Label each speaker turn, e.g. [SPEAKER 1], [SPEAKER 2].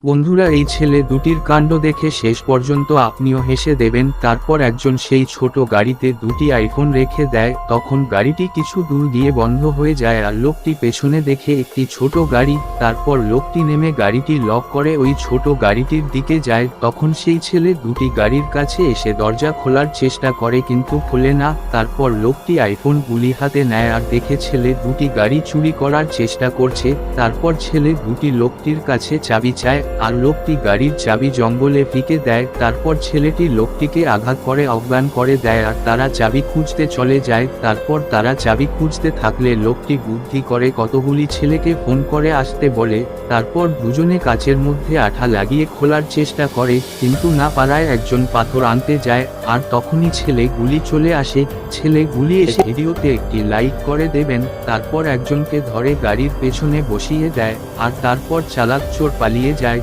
[SPEAKER 1] বন্ধুরা, এই ছেলে দুটির কাণ্ড দেখে শেষ পর্যন্ত আপনিও হেসে দেবেন। তারপর একজন সেই ছোট গাড়িতে দুটি আইফোন রেখে দেয়। তখন গাড়িটি কিছু দূর গিয়ে বন্ধ হয়ে যায় আর লোকটি পেছনে দেখে একটি ছোট গাড়ি। তারপর লোকটি নেমে গাড়িটি লক করে ওই ছোট গাড়িটির দিকে যায়। তখন সেই ছেলে দুটি গাড়ির কাছে এসে দরজা খোলার চেষ্টা করে, কিন্তু খোলে না। তারপর লোকটি আইফোন গুলি হাতে নেয় আর দেখে ছেলে দুটি গাড়ি চুরি করার চেষ্টা করছে। তারপর ছেলে দুটি লোকটির কাছে চাবি চায় আর লোকটি গাড়ির চাবি জঙ্গলে ফেলে দেয়। তারপর ছেলেটি লোকটিকে আঘাত করে অজ্ঞান করে দেয় আর তারা চাবি খুঁজতে চলে যায়। তারপর তারা চাবি খুঁজতে থাকলে লোকটি বুদ্ধি করে কতগুলি ছেলেকে ফোন করে আসতে বলে। তারপর দুজনে কাচের মধ্যে আঠা লাগিয়ে খোলার চেষ্টা করে, কিন্তু না পারায় একজন পাথর আনতে যায় আর তখনই ছেলে গুলি চলে আসে। ছেলে গুলি এসে ভিডিওতে একটি লাইক করে দেবেন। তারপর একজনকে ধরে গাড়ির পেছনে বসিয়ে দেয় আর তারপর চালাক চোর পালিয়ে যায়।